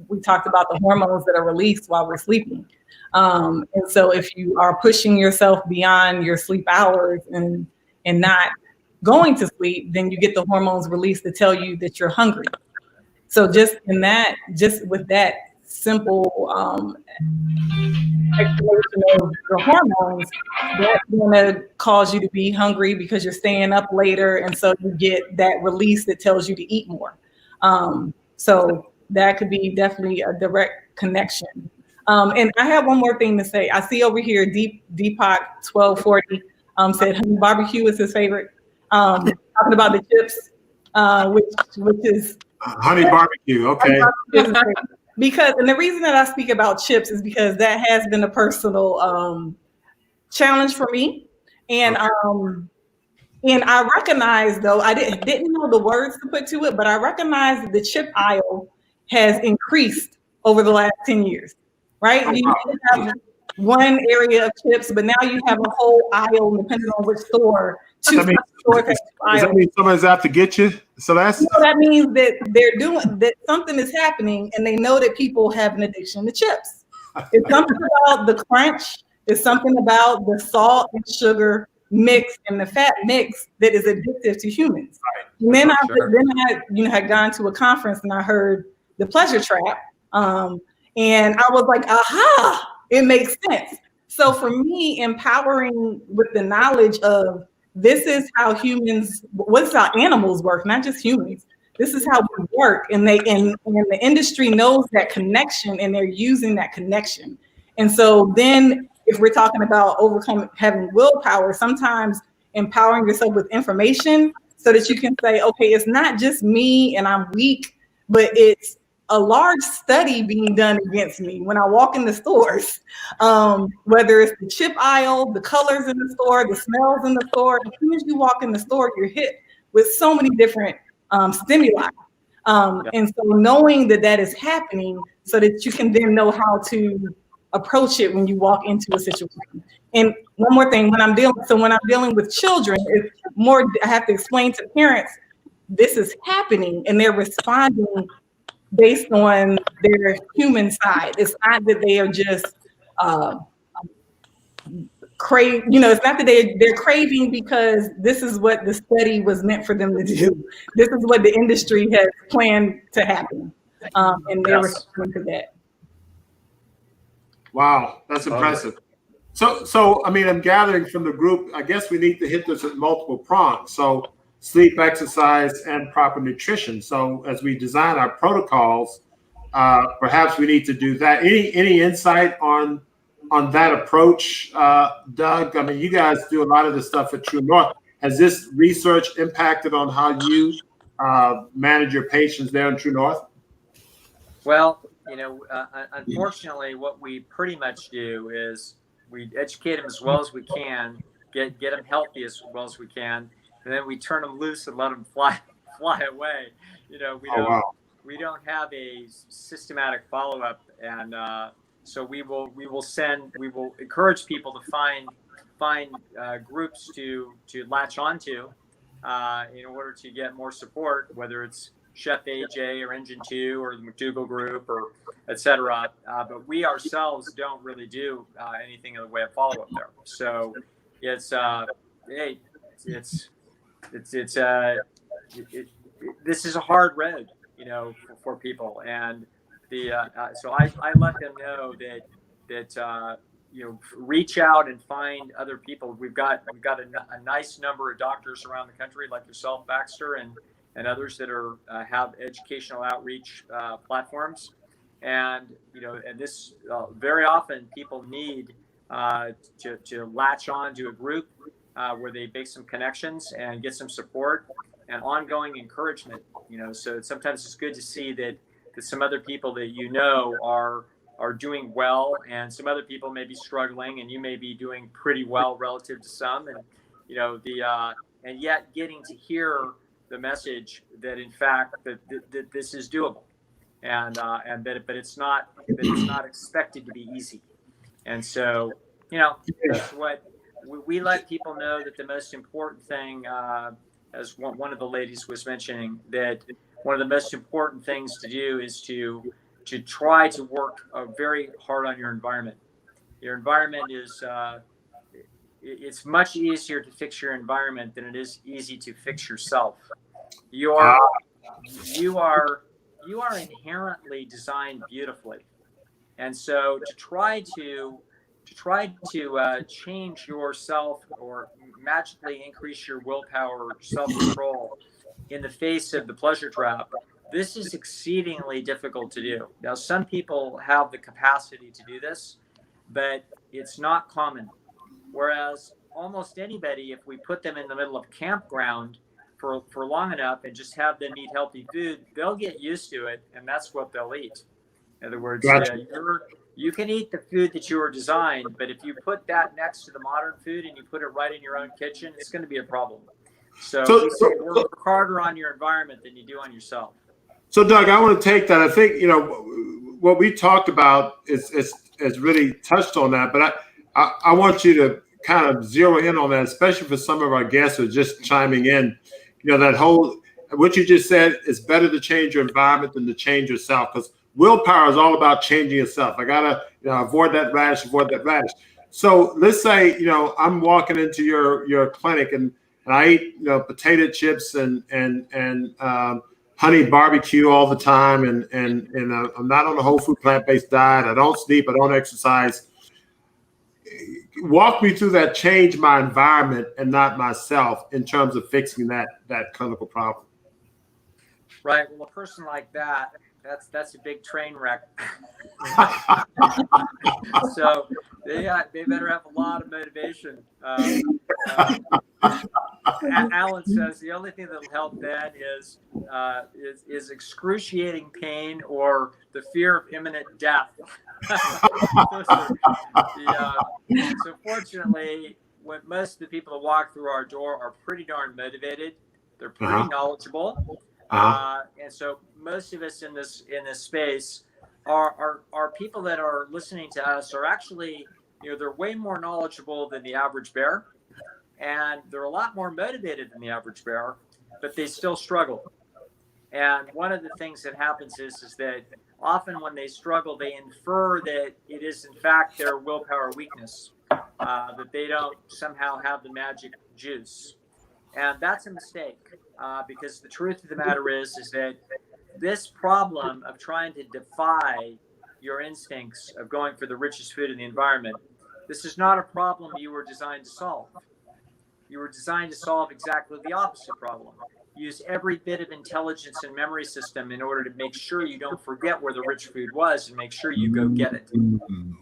B: we talked about the hormones that are released while we're sleeping. And so if you are pushing yourself beyond your sleep hours and not going to sleep, then you get the hormones released to tell you that you're hungry. So just with that simple explanation of your hormones, that's going to cause you to be hungry because you're staying up later, and so you get that release that tells you to eat more. So that could be definitely a direct connection. And I have one more thing to say. I see over here Deepak 1240 said honey barbecue is his favorite. Talking about the chips, which is
A: honey barbecue. Okay.
B: Because, and the reason that I speak about chips is because that has been a personal challenge for me. And and I recognize, though, I didn't know the words to put to it, but I recognize that the chip aisle has increased over the last 10 years, right? You have one area of chips, but now you have a whole aisle, depending on which store.
A: Does that mean someone's out to get you, Celeste?
B: No, that means that they're doing that. Something is happening, and they know that people have an addiction to chips. It's something about the crunch. It's something about the salt and sugar mix and the fat mix that is addictive to humans. Right. And then I had gone to a conference and I heard the pleasure trap, and I was like, aha, it makes sense. So for me, empowering with the knowledge of this is how humans, what's how animals work, not just humans. This is how we work, and the industry knows that connection, and they're using that connection. And so then, if we're talking about having willpower, sometimes empowering yourself with information so that you can say, okay, it's not just me and I'm weak, but it's a large study being done against me when I walk in the stores, whether it's the chip aisle, the colors in the store, the smells in the store. As soon as you walk in the store, you're hit with so many different stimuli. And so knowing that is happening so that you can then know how to approach it when you walk into a situation. And one more thing, when I'm dealing with children, it's more, I have to explain to parents, this is happening, and they're responding based on their human side. It's not that they are just it's not that they're craving because this is what the study was meant for them to do. This is what the industry has planned to happen. And they're responding to that.
A: Wow, that's impressive. So I mean, I'm gathering from the group, I guess we need to hit this at multiple prongs. So sleep, exercise, and proper nutrition. So as we design our protocols, perhaps we need to do that. Any insight on that approach, Doug? I mean, you guys do a lot of this stuff at True North. Has this research impacted on how you manage your patients there in True North?
E: Well, unfortunately, what we pretty much do is we educate them as well as we can, get them healthy as well as we can, and then we turn them loose and let them fly away. We don't have a systematic follow-up, and so we will encourage people to find groups to latch onto in order to get more support, whether it's Chef AJ or Engine 2 or the McDougall Group or et cetera. But we ourselves don't really do anything in the way of follow-up there. So this is a hard road, for people. And so I let them know that reach out and find other people. We've got a nice number of doctors around the country, like yourself, Baxter, and others that are have educational outreach platforms, and this very often people need to latch on to a group where they make some connections and get some support and ongoing encouragement. So sometimes it's good to see that some other people that are doing well, and some other people may be struggling, and you may be doing pretty well relative to some, and and yet getting to hear the message that in fact that this is doable, and but it's not expected to be easy. And so that's what we let people know, that the most important thing, as one of the ladies was mentioning, that one of the most important things to do is to try to work very hard on your environment. Your environment is it's much easier to fix your environment than it is easy to fix yourself. You are inherently designed beautifully, and so to try to change yourself or magically increase your willpower, self-control in the face of the pleasure trap, this is exceedingly difficult to do. Now, some people have the capacity to do this, but it's not common. Whereas almost anybody, if we put them in the middle of campground for long enough and just have them eat healthy food, they'll get used to it, and that's what they'll eat. In other words,
A: gotcha.
E: You can eat the food that you were designed, but if you put that next to the modern food and you put it right in your own kitchen, it's going to be a problem. So we say work harder on your environment than you do on yourself.
A: So Doug, I want to take that. I think what we talked about is really touched on that, but I want you to kind of zero in on that, especially for some of our guests who are just chiming in. That whole, what you just said, is better to change your environment than to change yourself, because willpower is all about changing yourself. I gotta avoid that rash. So let's say I'm walking into your clinic and I eat potato chips and honey barbecue all the time, and I'm not on a whole food plant-based diet. I don't sleep. I don't exercise. Walk me through that. Change my environment and not myself in terms of fixing that clinical problem.
E: Right. Well, a person like that's a big train wreck. So they better have a lot of motivation. Alan says the only thing that'll help then is excruciating pain or the fear of imminent death. So fortunately, when most of the people that walk through our door are pretty darn motivated, they're pretty knowledgeable, and so most of us in this space our people that are listening to us are actually, they're way more knowledgeable than the average bear, and they're a lot more motivated than the average bear, but they still struggle. And one of the things that happens is that often when they struggle, they infer that it is in fact their willpower weakness, that they don't somehow have the magic juice. And that's a mistake, because the truth of the matter is that this problem of trying to defy your instincts of going for the richest food in the environment, this is not a problem you were designed to solve. You were designed to solve exactly the opposite problem. Use every bit of intelligence and memory system in order to make sure you don't forget where the rich food was and make sure you go get it.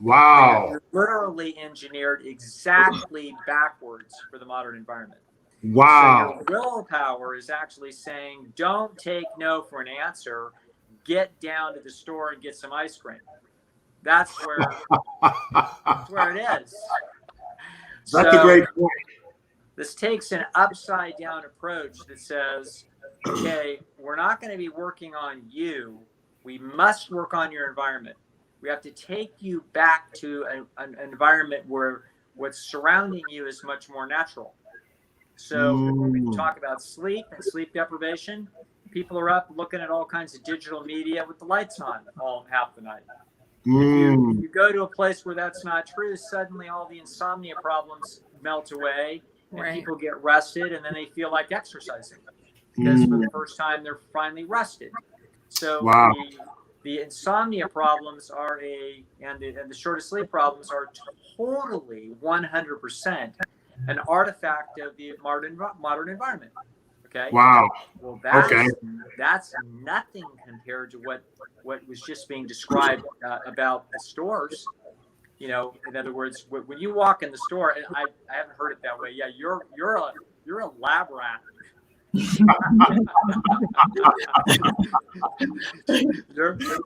A: Wow.
E: You're literally engineered exactly backwards for the modern environment.
A: Wow.
E: So your willpower is actually saying, don't take no for an answer. Get down to the store and get some ice cream. That's where it is.
A: That's a great point.
E: This takes an upside down approach that says, okay, we're not going to be working on you. We must work on your environment. We have to take you back to an environment where what's surrounding you is much more natural. So we can talk about sleep and sleep deprivation. People are up looking at all kinds of digital media with the lights on all half the night. If you go to a place where that's not true, suddenly all the insomnia problems melt away. And people get rested, and then they feel like exercising because for the first time they're finally rested. So the insomnia problems are and the short of sleep problems are totally 100% an artifact of the modern environment. Okay.
A: Wow.
E: Well, that's nothing compared to what was just being described about the stores. In other words, when you walk in the store, and I haven't heard it that way. Yeah, you're a lab rat.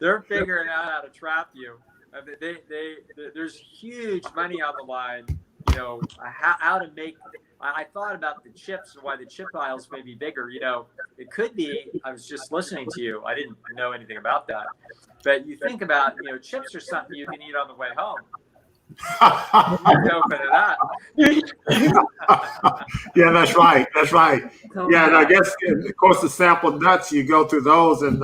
E: they're figuring out how to trap you. There's huge money on the line. How to make. I thought about the chips and why the chip aisles may be bigger. It could be. I was just listening to you. I didn't know anything about that. But you think about, chips are something you can eat on the way home. Open it up.
A: Yeah, that's right. Yeah, and I guess, of course, the sampled nuts, you go through those, and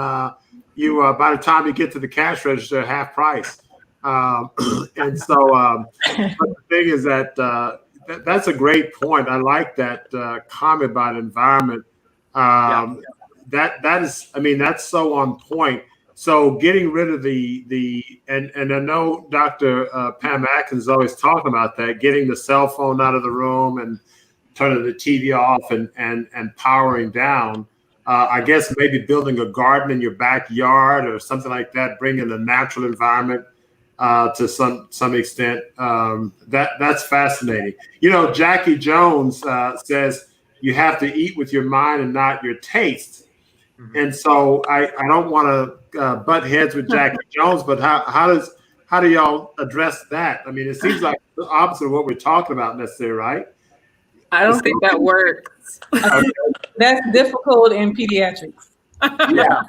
A: you by the time you get to the cash register, half price. And so but the thing is that that's a great point. I like that comment about environment. That is, that's so on point. So getting rid of and I know Dr. Pam Atkins is always talking about that, getting the cell phone out of the room and turning the TV off and powering down. I guess maybe building a garden in your backyard or something like that, bringing a natural environment to some extent. That's fascinating. Jackie Jones says you have to eat with your mind and not your taste. And so I don't want to butt heads with Jackie Jones, but how do y'all address that? It seems like the opposite of what we're talking about necessarily, right?
D: I don't think that works.
B: That's difficult in pediatrics.
A: Yeah.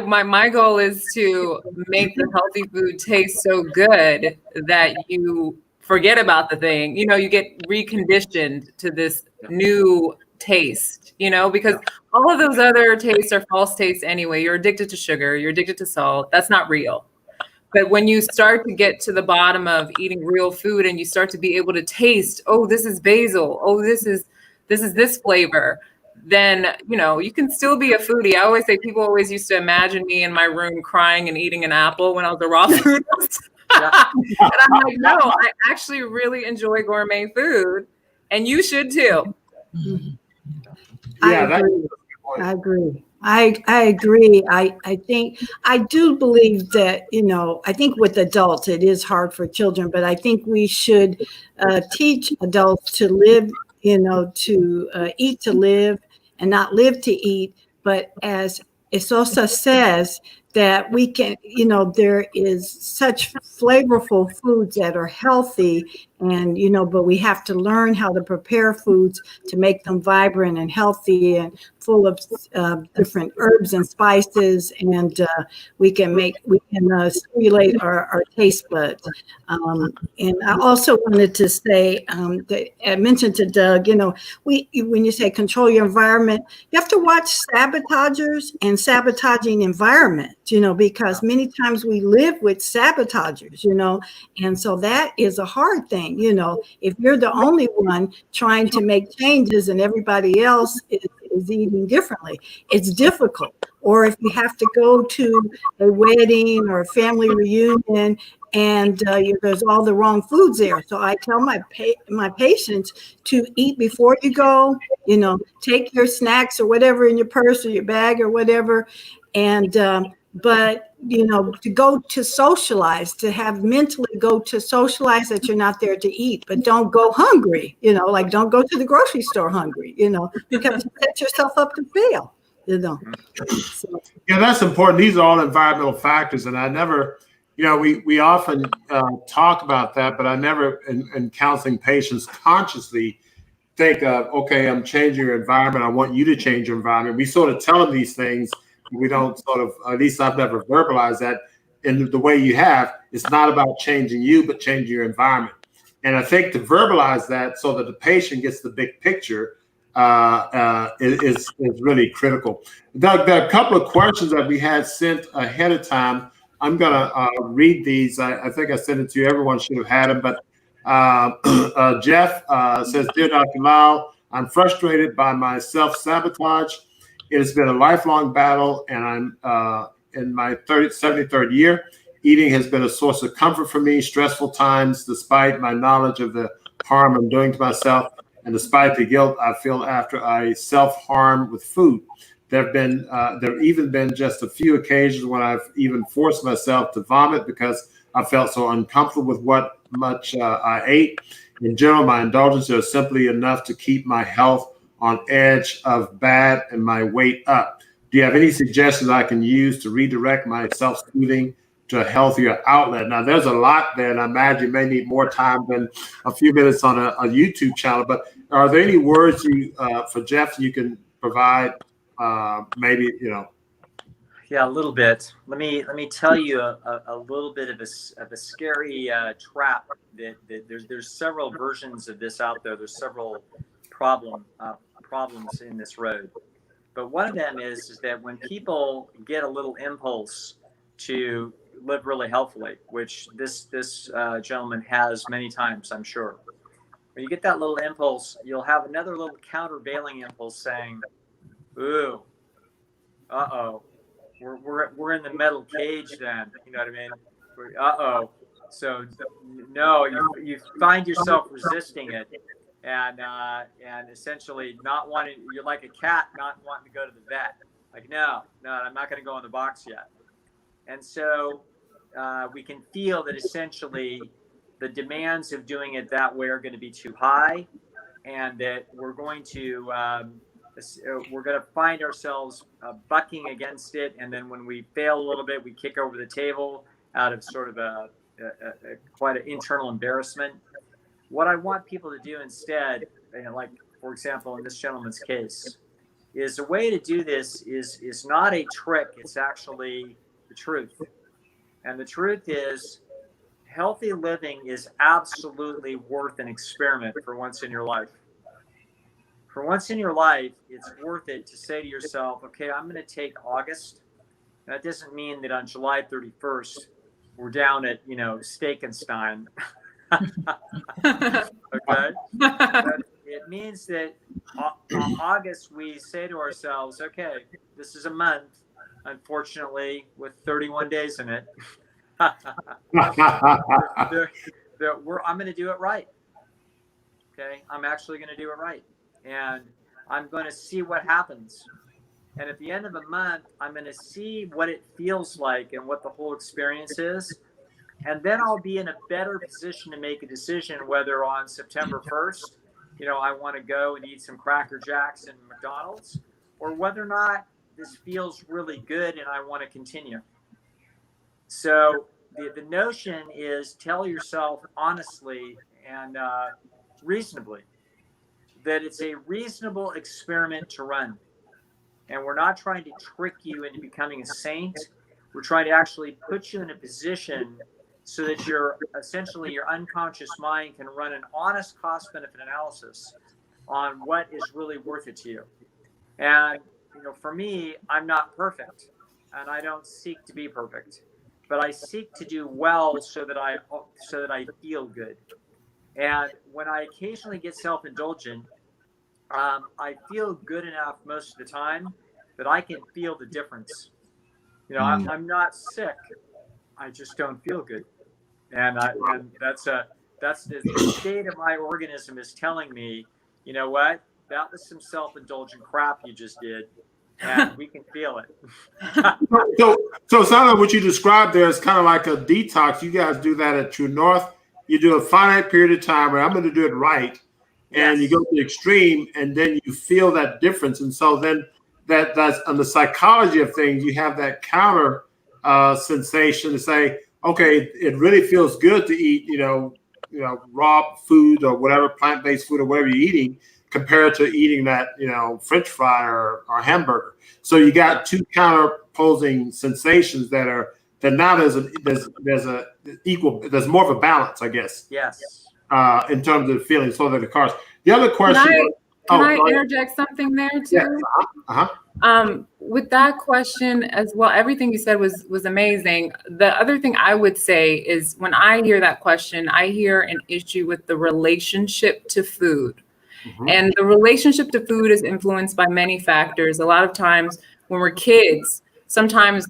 D: My goal is to make the healthy food taste so good that you forget about the thing. You get reconditioned to this new taste, because all of those other tastes are false tastes anyway. You're addicted to sugar, you're addicted to salt. That's not real. But when you start to get to the bottom of eating real food and you start to be able to taste, oh, this is basil, oh, this is this flavor, then you can still be a foodie. I always say people always used to imagine me in my room crying and eating an apple when I was a raw food. And I'm like, no, I actually really enjoy gourmet food, and you should too.
C: I agree. I think I do believe that, I think with adults, it is hard for children, but I think we should teach adults to live, to eat to live and not live to eat. But as Isosa says, that we can, there is such flavorful foods that are healthy And, but we have to learn how to prepare foods to make them vibrant and healthy and full of different herbs and spices. And we can stimulate our taste buds. And I also wanted to say, that I mentioned to Doug, when you say control your environment, you have to watch sabotagers and sabotaging environment, because many times we live with sabotagers, and so that is a hard thing, if you're the only one trying to make changes and everybody else is eating differently, it's difficult. Or if you have to go to a wedding or a family reunion and there's all the wrong foods there. So I tell my patients to eat before you go, take your snacks or whatever in your purse or your bag or whatever. And, but, to go to socialize, to have mentally go to socialize that you're not there to eat, but don't go hungry, like don't go to the grocery store hungry, because you set yourself up to fail, So.
A: Yeah, that's important. These are all environmental factors. And I never, we often talk about that, but I never in counseling patients consciously think of, okay, I'm changing your environment. I want you to change your environment. We sort of tell them these things. We don't sort of, at least I've never verbalized that in the way you have. It's not about changing you, but changing your environment. And I think to verbalize that so that the patient gets the big picture is really critical. Doug, there are a couple of questions that we had sent ahead of time. I'm going to read these. I think I sent it to you. Everyone should have had them. But Jeff says, Dear Dr. Lyle, I'm frustrated by my self-sabotage. It has been a lifelong battle, and I'm in my 73rd year. Eating has been a source of comfort for me, stressful times, despite my knowledge of the harm I'm doing to myself, and despite the guilt I feel after I self-harm with food. There have even been just a few occasions when I've even forced myself to vomit because I felt so uncomfortable with what much I ate. In general, my indulgences are simply enough to keep my health on edge of bad and my weight up. Do you have any suggestions I can use to redirect my self-soothing to a healthier outlet? Now, there's a lot there, and I imagine you may need more time than a few minutes on a YouTube channel. But are there any words for Jeff you can provide? Maybe.
E: Yeah, a little bit. Let me tell you a little bit of a scary trap that there's several versions of this out there. There's several problems in this road, but one of them is that when people get a little impulse to live really healthily, which this gentleman has many times, I'm sure. When you get that little impulse, you'll have another little countervailing impulse saying, "Ooh, we're in the metal cage then." You know what I mean? So no, you find yourself resisting it, and essentially not wanting. You're like a cat not wanting to go to the vet. Like, no, I'm not going to go in the box yet. And so we can feel that essentially the demands of doing it that way are going to be too high, and that we're going to find ourselves bucking against it. And then when we fail a little bit, we kick over the table out of sort of a quite an internal embarrassment. What I want people to do instead, like for example in this gentleman's case, is a way to do this is not a trick. It's actually the truth. And the truth is, healthy living is absolutely worth an experiment for once in your life. For once in your life, it's worth it to say to yourself, okay, I'm going to take August. That doesn't mean that on July 31st, we're down at, Steak-and-Stein. Okay? But it means that August, we say to ourselves, okay, this is a month, unfortunately, with 31 days in it. I'm going to do it right. Okay? I'm actually going to do it right. And I'm going to see what happens. And at the end of a month, I'm going to see what it feels like and what the whole experience is. And then I'll be in a better position to make a decision whether on September 1st, I want to go and eat some Cracker Jacks and McDonald's, or whether or not this feels really good and I want to continue. So the notion is tell yourself honestly, and reasonably that it's a reasonable experiment to run. And we're not trying to trick you into becoming a saint. We're trying to actually put you in a position so that your unconscious mind can run an honest cost benefit analysis on what is really worth it to you. And for me, I'm not perfect, and I don't seek to be perfect, but I seek to do well so that I feel good. And when I occasionally get self-indulgent, I feel good enough most of the time that I can feel the difference. I'm not sick. I just don't feel good. And that's the state of my organism is telling me, you know what? That was some self-indulgent crap you just did, and we can feel it.
A: So it sounds like what you described there is kind of like a detox. You guys do that at True North. You do a finite period of time where I'm going to do it right. And you go to the extreme, and then you feel that difference. And so then that's on the psychology of things, you have that counter sensation to say, okay, it really feels good to eat, raw food or whatever, plant-based food or whatever you're eating, compared to eating that, French fry or hamburger. So you got two counterposing sensations that now there's more of a balance, I guess.
E: Yes.
A: In terms of the feeling, so that the cars. The other question.
D: Can I interject something there too?
A: Yeah.
D: With that question as well, everything you said was amazing. The other thing I would say is when I hear that question, I hear an issue with the relationship to food. Mm-hmm. And the relationship to food is influenced by many factors. A lot of times when we're kids, sometimes,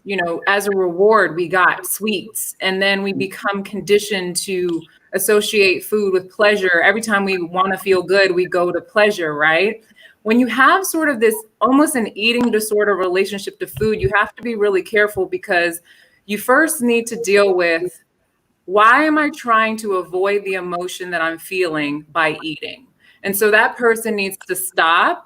D: as a reward, we got sweets, and then we become conditioned to associate food with pleasure. Every time we want to feel good, we go to pleasure, right? When you have sort of this almost an eating disorder relationship to food, you have to be really careful, because you first need to deal with, why am I trying to avoid the emotion that I'm feeling by eating? And so that person needs to start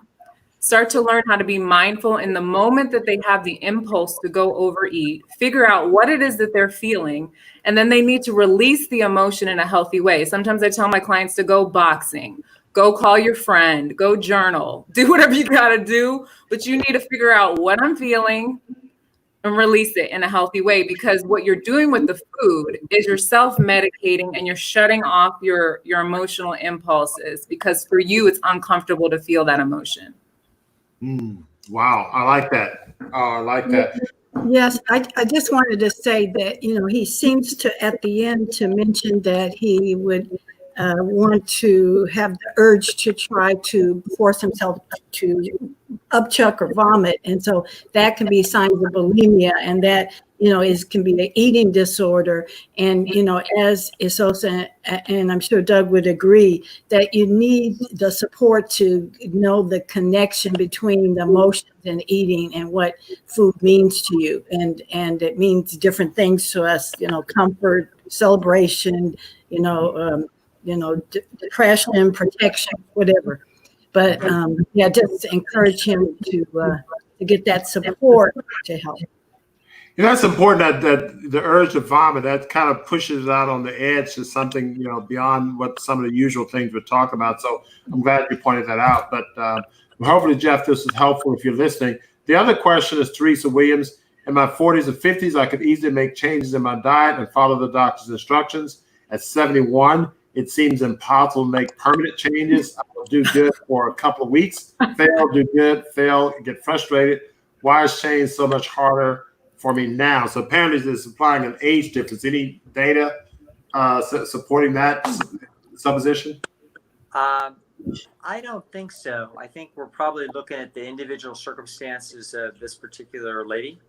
D: to learn how to be mindful in the moment that they have the impulse to go overeat, figure out what it is that they're feeling, and then they need to release the emotion in a healthy way. Sometimes I tell my clients to go boxing, go call your friend, go journal, do whatever you got to do, but you need to figure out what I'm feeling and release it in a healthy way, because what you're doing with the food is you're self-medicating and you're shutting off your emotional impulses, because for you, it's uncomfortable to feel that emotion.
A: Wow. I like that. I like that.
C: Yes. I just wanted to say that, he seems to, at the end, to mention that he would want to have the urge to try to force himself to upchuck or vomit. And so that can be signs of bulimia, and that, can be an eating disorder. And, as Isosa, and I'm sure Doug would agree, that you need the support to know the connection between the emotions and eating and what food means to you. And it means different things to us, comfort, celebration, depression, protection, whatever. But just encourage him to get that support to help.
A: That's important, that the urge to vomit, that kind of pushes out on the edge to something, beyond what some of the usual things we're talking about. So I'm glad you pointed that out. But hopefully, Jeff, this is helpful if you're listening. The other question is Teresa Williams. In my 40s and 50s, I could easily make changes in my diet and follow the doctor's instructions. At 71, it seems impossible to make permanent changes. I will do good for a couple of weeks, fail, do good, fail, get frustrated. Why is change so much harder for me now? So apparently it's implying an age difference. Any data supporting that supposition?
E: I don't think so. I think we're probably looking at the individual circumstances of this particular lady.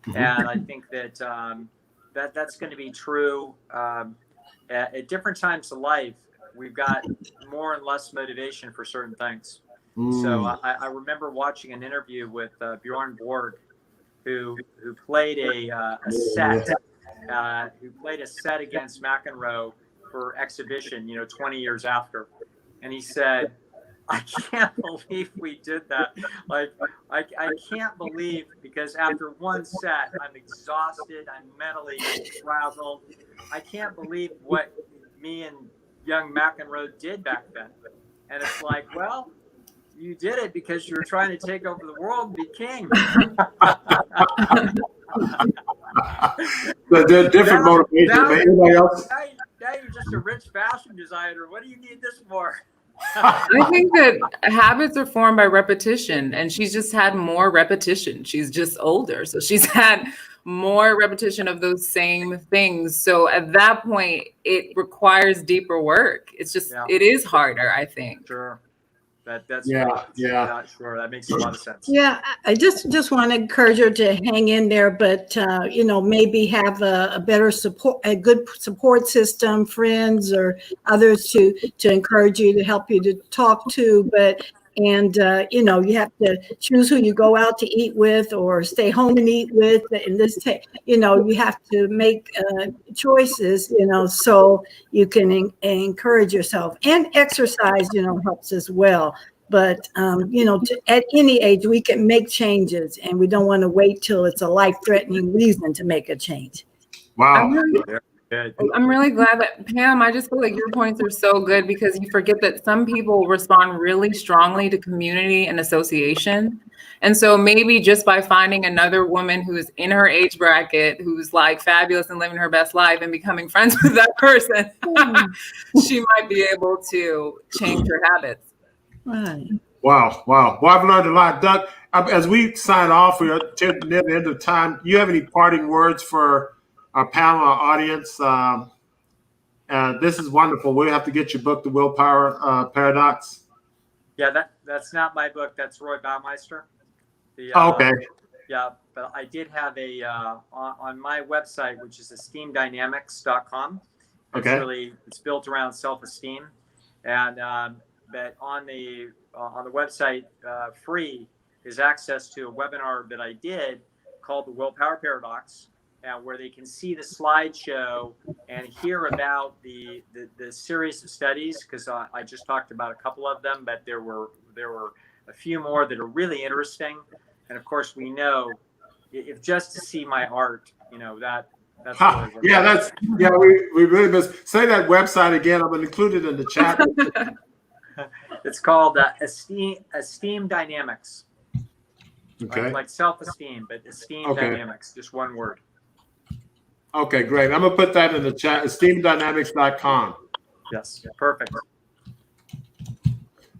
E: Mm-hmm. And I think that that's going to be true. At different times of life, we've got more and less motivation for certain things. So I remember watching an interview with Bjorn Borg, who played a set against McEnroe for exhibition, 20 years after, and he said, "I can't believe we did that. Like, I can't believe, because after one set, I'm exhausted, I'm mentally frazzled. I can't believe what me and young McEnroe did back then. And it's like, well, you did it because you were trying to take over the world and be king.
A: But there are different motivations. Anybody else?
E: Now you're just a rich fashion designer. What do you need this for?
D: I think that habits are formed by repetition, and she's just had more repetition. She's just older, so she's had more repetition of those same things. So at that point, it requires deeper work. It's just, it is harder, I think.
E: Sure. That's sure. That makes a lot of sense.
C: Yeah, I just want to encourage her to hang in there, but maybe have a better support, a good support system, friends or others to encourage you, to help you, to talk to. But you have to choose who you go out to eat with or stay home and eat with. And you have to make choices, so you can encourage yourself. And exercise, helps as well. But, at any age, we can make changes, and we don't want to wait till it's a life-threatening reason to make a change.
A: Wow.
D: I'm really glad that, Pam, I just feel like your points are so good, because you forget that some people respond really strongly to community and association. And so maybe just by finding another woman who's in her age bracket, who's like fabulous and living her best life, and becoming friends with that person, she might be able to change her habits.
C: Right.
A: Wow. Well, I've learned a lot. Doug, as we sign off, we are near the end of time. You have any parting words for our panel, our audience? This is wonderful. We'll have to get your book, The Willpower Paradox.
E: Yeah, that's not my book. That's Roy Baumeister.
A: Okay.
E: Yeah, but I did have on my website, which is esteemdynamics.com. It's built around self-esteem, and but on the website, free is access to a webinar that I did called the Willpower Paradox, where they can see the slideshow and hear about the series of studies, because I just talked about a couple of them, but there were a few more that are really interesting. And of course, we know if just to see my art, that's
A: we really must say that website again. I'm going to include it in the chat.
E: It's called Esteem Dynamics.
A: Okay.
E: Like self-esteem, but Esteem Dynamics, just one word.
A: Okay, great. I'm going to put that in the chat, esteemdynamics.com.
E: Yes, perfect.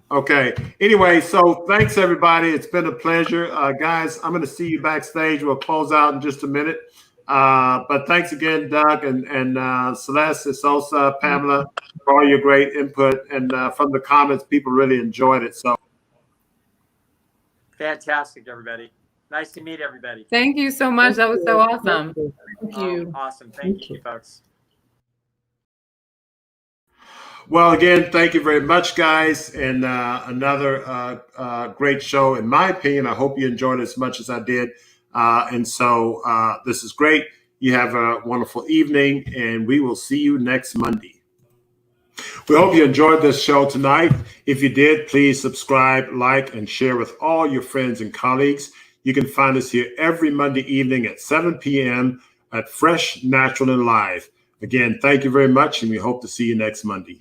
A: Okay. Anyway, so thanks, everybody. It's been a pleasure. Guys, I'm going to see you backstage. We'll close out in just a minute. But thanks again, Doug and Celeste, Sosa, Pamela, for all your great input. And from the comments, people really enjoyed it. So
E: fantastic, everybody. Nice to meet everybody.
D: Thank you so much. That was so awesome.
C: Thank you.
E: Awesome. Thank you, folks.
A: Well, again, thank you very much, guys. And another great show, in my opinion. I hope you enjoyed it as much as I did. And so this is great. You have a wonderful evening, and we will see you next Monday. We hope you enjoyed this show tonight. If you did, please subscribe, like, and share with all your friends and colleagues. You can find us here every Monday evening at 7 p.m. at Fresh, Natural, and Live. Again, thank you very much, and we hope to see you next Monday.